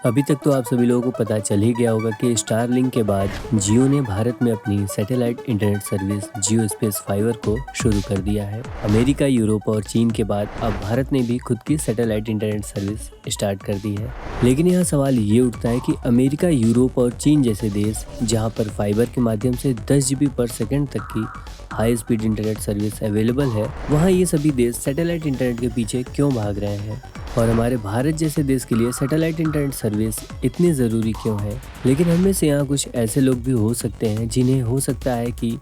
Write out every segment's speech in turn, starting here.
अभी तक तो आप सभी लोगों को पता चल ही गया होगा कि स्टारलिंक के बाद जियो ने भारत में अपनी सैटेलाइट इंटरनेट सर्विस जियो स्पेस फाइबर को शुरू कर दिया है। अमेरिका, यूरोप और चीन के बाद अब भारत ने भी खुद की सैटेलाइट इंटरनेट सर्विस स्टार्ट कर दी है। लेकिन यहाँ सवाल ये उठता है कि अमेरिका, यूरोप और चीन जैसे देश जहाँ पर फाइबर के माध्यम से 10 GB पर सेकेंड तक की high speed internet service available है, वहाँ ये सभी देश सैटेलाइट इंटरनेट के पीछे क्यों भाग रहे हैं और हमारे भारत जैसे देश के लिए सैटेलाइट इंटरनेट सर्विस इतनी ज़रूरी क्यों है। लेकिन हम में से यहाँ कुछ ऐसे लोग भी हो सकते हैं जिन्हें हो सकता है कि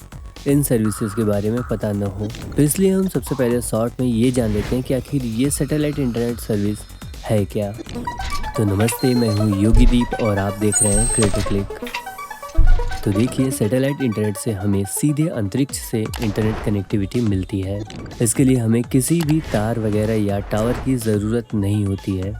इन सर्विसेज के बारे में पता न हो, तो इसलिए हम सबसे पहले शॉर्ट में ये जान लेते हैं कि आखिर ये सैटेलाइट इंटरनेट सर्विस है क्या। तो नमस्ते, मैं हूँ योगी दीप और आप देख रहे हैं क्रिएटिव क्लिक। तो देखिए, सैटेलाइट इंटरनेट से हमें सीधे अंतरिक्ष से इंटरनेट कनेक्टिविटी मिलती है। इसके लिए हमें किसी भी तार वगैरह या टावर की ज़रूरत नहीं होती है।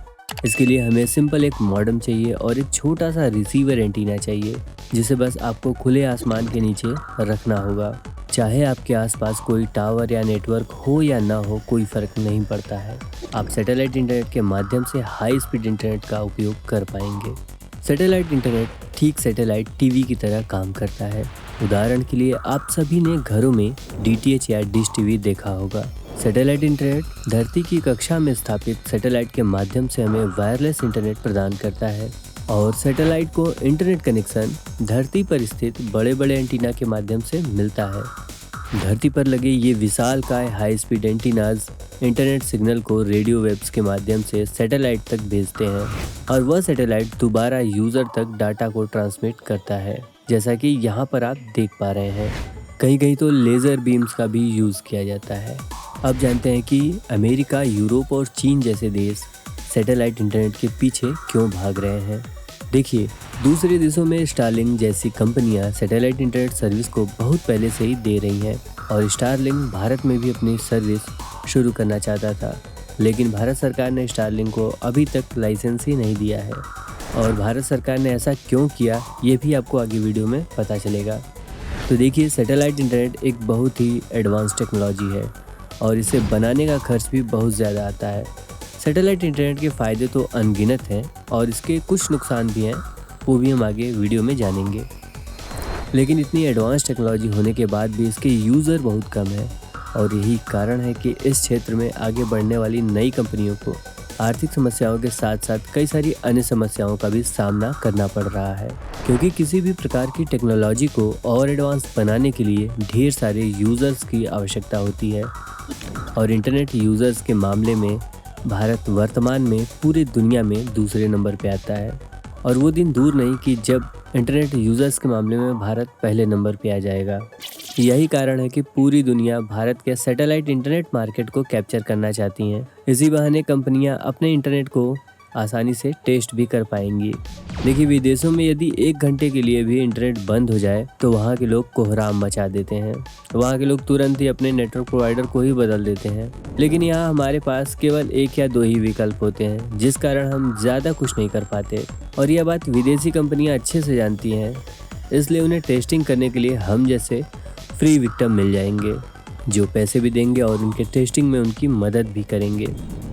इसके लिए हमें सिंपल एक मॉडेम चाहिए और एक छोटा सा रिसीवर एंटीना चाहिए, जिसे बस आपको खुले आसमान के नीचे रखना होगा। चाहे आपके आसपास कोई टावर या नेटवर्क हो या ना हो, कोई फ़र्क नहीं पड़ता है। आप सैटेलाइट इंटरनेट के माध्यम से हाई स्पीड इंटरनेट का उपयोग कर पाएंगे। सैटेलाइट इंटरनेट ठीक सैटेलाइट टीवी की तरह काम करता है। उदाहरण के लिए आप सभी ने घरों में DTH या डिश टीवी देखा होगा। सैटेलाइट इंटरनेट धरती की कक्षा में स्थापित सैटेलाइट के माध्यम से हमें वायरलेस इंटरनेट प्रदान करता है और सैटेलाइट को इंटरनेट कनेक्शन धरती पर स्थित बड़े बड़े एंटीना के माध्यम से मिलता है। धरती पर लगे ये विशालकाय high speed antennas internet signal को रेडियो वेव्स के माध्यम से सैटेलाइट तक भेजते हैं और वह सैटेलाइट दोबारा यूज़र तक डाटा को ट्रांसमिट करता है, जैसा कि यहाँ पर आप देख पा रहे हैं। कहीं कहीं तो लेज़र बीम्स का भी यूज़ किया जाता है। अब जानते हैं कि अमेरिका, यूरोप और चीन जैसे देश सैटेलाइट इंटरनेट के पीछे क्यों भाग रहे हैं। देखिए, दूसरे देशों में स्टारलिंक जैसी कंपनियां सैटेलाइट इंटरनेट सर्विस को बहुत पहले से ही दे रही हैं और स्टारलिंक भारत में भी अपनी सर्विस शुरू करना चाहता था, लेकिन भारत सरकार ने स्टारलिंक को अभी तक लाइसेंस ही नहीं दिया है। और भारत सरकार ने ऐसा क्यों किया, ये भी आपको आगे वीडियो में पता चलेगा। तो देखिए, सैटेलाइट इंटरनेट एक बहुत ही एडवांस टेक्नोलॉजी है और इसे बनाने का खर्च भी बहुत ज़्यादा आता है। सैटेलाइट इंटरनेट के फ़ायदे तो अनगिनत हैं और इसके कुछ नुकसान भी हैं, वो भी हम आगे वीडियो में जानेंगे। लेकिन इतनी एडवांस टेक्नोलॉजी होने के बाद भी इसके यूज़र बहुत कम हैं और यही कारण है कि इस क्षेत्र में आगे बढ़ने वाली नई कंपनियों को आर्थिक समस्याओं के साथ साथ कई सारी अन्य समस्याओं का भी सामना करना पड़ रहा है, क्योंकि किसी भी प्रकार की टेक्नोलॉजी को और एडवांस बनाने के लिए ढेर सारे यूज़र्स की आवश्यकता होती है और इंटरनेट यूज़र्स के मामले में भारत वर्तमान में पूरी दुनिया में दूसरे नंबर पे आता है और वो दिन दूर नहीं कि जब इंटरनेट यूज़र्स के मामले में भारत पहले नंबर पे आ जाएगा। यही कारण है कि पूरी दुनिया भारत के सैटेलाइट इंटरनेट मार्केट को कैप्चर करना चाहती हैं। इसी बहाने कंपनियां अपने इंटरनेट को आसानी से टेस्ट भी कर पाएंगी। देखिए, विदेशों में यदि 1 घंटे के लिए भी इंटरनेट बंद हो जाए तो वहाँ के लोग कोहराम मचा देते हैं। वहाँ के लोग तुरंत ही अपने नेटवर्क प्रोवाइडर को ही बदल देते हैं। लेकिन यहाँ हमारे पास केवल 1 या 2 ही विकल्प होते हैं, जिस कारण हम ज़्यादा कुछ नहीं कर पाते और यह बात विदेशी कंपनियाँ अच्छे से जानती हैं। इसलिए उन्हें टेस्टिंग करने के लिए हम जैसे फ्री विक्टिम मिल जाएंगे, जो पैसे भी देंगे और उनके टेस्टिंग में उनकी मदद भी करेंगे।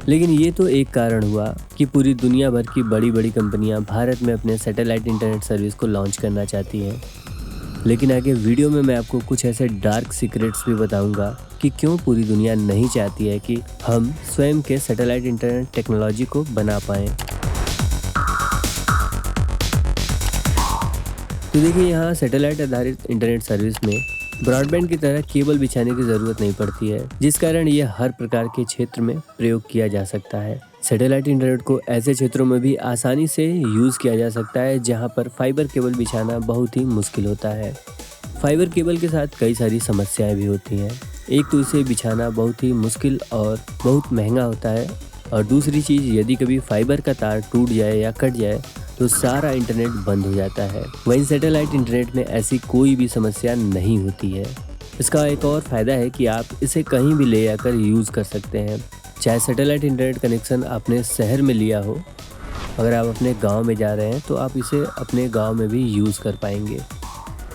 लेकिन ये तो एक कारण हुआ कि पूरी दुनिया भर की बड़ी बड़ी कंपनियां भारत में अपने सैटेलाइट इंटरनेट सर्विस को लॉन्च करना चाहती हैं। लेकिन आगे वीडियो में मैं आपको कुछ ऐसे डार्क सीक्रेट्स भी बताऊंगा कि क्यों पूरी दुनिया नहीं चाहती है कि हम स्वयं के सैटेलाइट इंटरनेट टेक्नोलॉजी को बना पाएँ। तो देखिए, यहाँ सैटेलाइट आधारित इंटरनेट सर्विस में ब्रॉडबैंड की तरह केबल बिछाने की ज़रूरत नहीं पड़ती है, जिस कारण यह हर प्रकार के क्षेत्र में प्रयोग किया जा सकता है। सैटेलाइट इंटरनेट को ऐसे क्षेत्रों में भी आसानी से यूज़ किया जा सकता है जहां पर फाइबर केबल बिछाना बहुत ही मुश्किल होता है। फाइबर केबल के साथ कई सारी समस्याएं भी होती हैं। एक तो इसे बिछाना बहुत ही मुश्किल और बहुत महंगा होता है और दूसरी चीज़, यदि कभी फाइबर का तार टूट जाए या कट जाए तो सारा इंटरनेट बंद हो जाता है। वहीं सैटेलाइट इंटरनेट में ऐसी कोई भी समस्या नहीं होती है। इसका एक और फ़ायदा है कि आप इसे कहीं भी ले जाकर यूज़ कर सकते हैं। चाहे सैटेलाइट इंटरनेट कनेक्शन आपने शहर में लिया हो, अगर आप अपने गांव में जा रहे हैं तो आप इसे अपने गांव में भी यूज़ कर पाएंगे।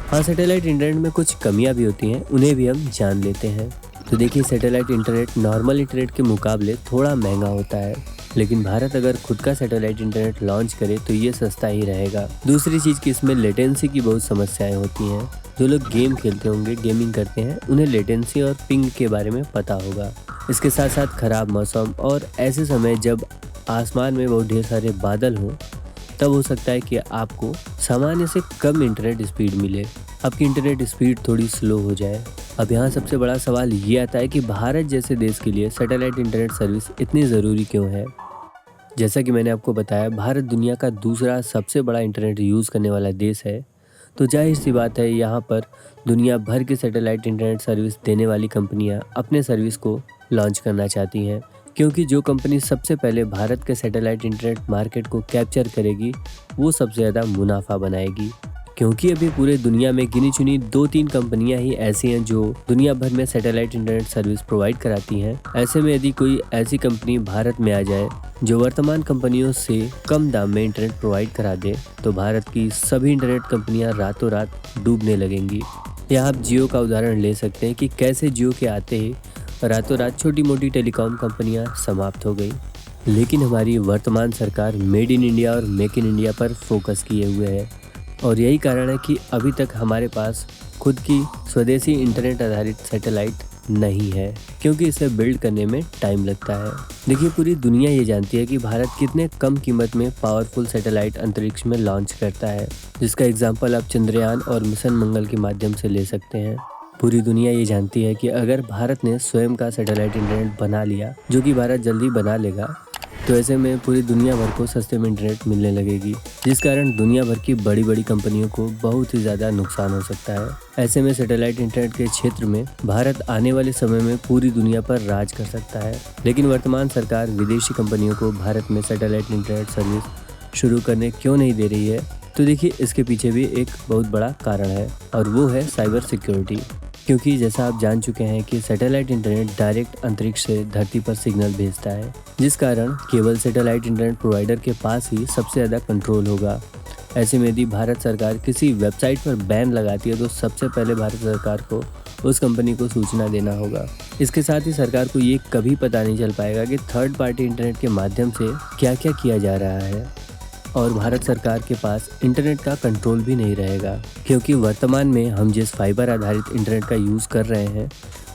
हाँ, सैटेलाइट इंटरनेट में कुछ कमियाँ भी होती हैं, उन्हें भी हम जान लेते हैं। तो देखिए, सैटेलाइट इंटरनेट नॉर्मल इंटरनेट के मुकाबले थोड़ा महंगा होता है। लेकिन भारत अगर खुद का सैटेलाइट इंटरनेट लॉन्च करे तो ये सस्ता ही रहेगा। दूसरी चीज़ कि इसमें लेटेंसी की बहुत समस्याएं होती हैं। जो लोग गेम खेलते होंगे, गेमिंग करते हैं, उन्हें लेटेंसी और पिंग के बारे में पता होगा। इसके साथ साथ खराब मौसम और ऐसे समय जब आसमान में बहुत ढेर सारे बादल हों, तब हो सकता है कि आपको सामान्य से कम इंटरनेट स्पीड मिले, आपकी इंटरनेट स्पीड थोड़ी स्लो हो जाए। अब यहाँ सबसे बड़ा सवाल ये आता है कि भारत जैसे देश के लिए सैटेलाइट इंटरनेट सर्विस इतनी ज़रूरी क्यों है। जैसा कि मैंने आपको बताया, भारत दुनिया का दूसरा सबसे बड़ा इंटरनेट यूज़ करने वाला देश है, तो जाहिर सी बात है यहाँ पर दुनिया भर के सैटेलाइट इंटरनेट सर्विस देने वाली कंपनियाँ अपने सर्विस को लॉन्च करना चाहती हैं, क्योंकि जो कंपनी सबसे पहले भारत के सैटेलाइट इंटरनेट मार्केट को कैप्चर करेगी वो सबसे ज़्यादा मुनाफा बनाएगी। क्योंकि अभी पूरे दुनिया में गिनी चुनी 2-3 कंपनियां ही ऐसी हैं जो दुनिया भर में सैटेलाइट इंटरनेट सर्विस प्रोवाइड कराती हैं। ऐसे में यदि कोई ऐसी कंपनी भारत में आ जाए जो वर्तमान कंपनियों से कम दाम में इंटरनेट प्रोवाइड करा दे, तो भारत की सभी इंटरनेट कंपनियां रातों रात डूबने लगेंगी। यहाँ आप जियो का उदाहरण ले सकते हैं कि कैसे जियो के आते ही रातों रात छोटी मोटी टेलीकॉम कंपनियां समाप्त हो गई। लेकिन हमारी वर्तमान सरकार मेड इन इंडिया और मेक इन इंडिया पर फोकस किए हुए है, और यही कारण है कि अभी तक हमारे पास खुद की स्वदेशी इंटरनेट आधारित सैटेलाइट नहीं है, क्योंकि इसे बिल्ड करने में टाइम लगता है। देखिए, पूरी दुनिया ये जानती है कि भारत कितने कम कीमत में पावरफुल सैटेलाइट अंतरिक्ष में लॉन्च करता है, जिसका एग्जाम्पल आप चंद्रयान और मिशन मंगल के माध्यम से ले सकते हैं। पूरी दुनिया ये जानती है कि अगर भारत ने स्वयं का सैटेलाइट इंटरनेट बना लिया, जो कि भारत जल्दी बना लेगा, तो ऐसे में पूरी दुनिया भर को सस्ते में इंटरनेट मिलने लगेगी, जिस कारण दुनिया भर की बड़ी बड़ी कंपनियों को बहुत ही ज़्यादा नुकसान हो सकता है। ऐसे में सैटेलाइट इंटरनेट के क्षेत्र में भारत आने वाले समय में पूरी दुनिया पर राज कर सकता है। लेकिन वर्तमान सरकार विदेशी कंपनियों को भारत में सैटेलाइट इंटरनेट सर्विस शुरू करने क्यों नहीं दे रही है? तो देखिए, इसके पीछे भी एक बहुत बड़ा कारण है, और वो है साइबर सिक्योरिटी। क्योंकि जैसा आप जान चुके हैं कि सैटेलाइट इंटरनेट डायरेक्ट अंतरिक्ष से धरती पर सिग्नल भेजता है, जिस कारण केवल सैटेलाइट इंटरनेट प्रोवाइडर के पास ही सबसे ज़्यादा कंट्रोल होगा। ऐसे में यदि भारत सरकार किसी वेबसाइट पर बैन लगाती है तो सबसे पहले भारत सरकार को उस कंपनी को सूचना देना होगा। इसके साथ ही सरकार को ये कभी पता नहीं चल पाएगा कि थर्ड पार्टी इंटरनेट के माध्यम से क्या क्या किया जा रहा है, और भारत सरकार के पास इंटरनेट का कंट्रोल भी नहीं रहेगा। क्योंकि वर्तमान में हम जिस फाइबर आधारित इंटरनेट का यूज़ कर रहे हैं,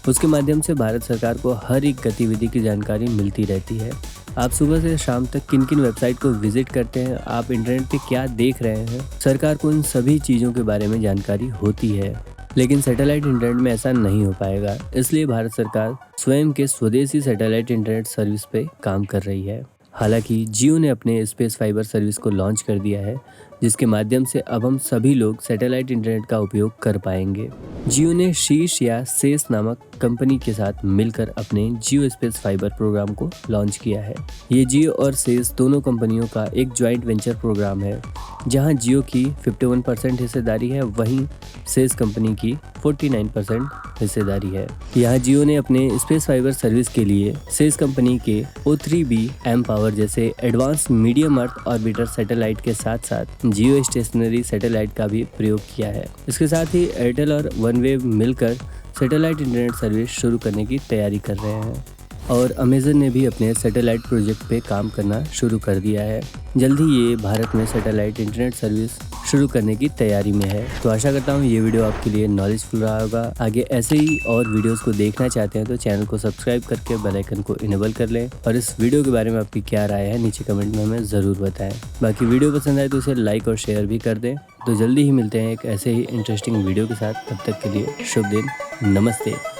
उसके माध्यम से भारत सरकार को हर एक गतिविधि की जानकारी मिलती रहती है। आप सुबह से शाम तक किन किन वेबसाइट को विजिट करते हैं, आप इंटरनेट पे क्या देख रहे हैं, सरकार को इन सभी चीज़ों के बारे में जानकारी होती है। लेकिन सैटेलाइट इंटरनेट में ऐसा नहीं हो पाएगा, इसलिए भारत सरकार स्वयं के स्वदेशी सैटेलाइट इंटरनेट सर्विस पे काम कर रही है। हालांकि जियो ने अपने स्पेस फाइबर सर्विस को लॉन्च कर दिया है, जिसके माध्यम से अब हम सभी लोग सैटेलाइट इंटरनेट का उपयोग कर पाएंगे। जियो ने शीश या सेस नामक कंपनी के साथ मिलकर अपने जियो स्पेस फाइबर प्रोग्राम को लॉन्च किया है। ये जियो और सेस दोनों कंपनियों का एक ज्वाइंट वेंचर प्रोग्राम है, जहां जियो की 51% हिस्सेदारी है, वहीं सेस कंपनी की 49% हिस्सेदारी है। यहाँ जियो ने अपने स्पेस फाइबर सर्विस के लिए सेस कंपनी के O3b mPOWER जैसे एडवांस मीडियम अर्थ ऑर्बिटर सैटेलाइट के साथ साथ जियो स्टेशनरी सैटेलाइट का भी प्रयोग किया है। इसके साथ ही एयरटेल और वनवेव मिलकर सैटेलाइट इंटरनेट सर्विस शुरू करने की तैयारी कर रहे हैं, और अमेज़न ने भी अपने सैटेलाइट प्रोजेक्ट पे काम करना शुरू कर दिया है। जल्द ही ये भारत में सैटेलाइट इंटरनेट सर्विस शुरू करने की तैयारी में है। तो आशा करता हूँ ये वीडियो आपके लिए नॉलेजफुल रहा होगा। आगे ऐसे ही और वीडियोस को देखना चाहते हैं तो चैनल को सब्सक्राइब करके बेल आइकन को इनेबल कर लें, और इस वीडियो के बारे में आपकी क्या राय है नीचे कमेंट में हमें ज़रूर बताएं। बाकी वीडियो पसंद आए तो उसे लाइक और शेयर भी कर दें। तो जल्दी ही मिलते हैं एक ऐसे ही इंटरेस्टिंग वीडियो के साथ। तब तक के लिए शुभ दिन, नमस्ते।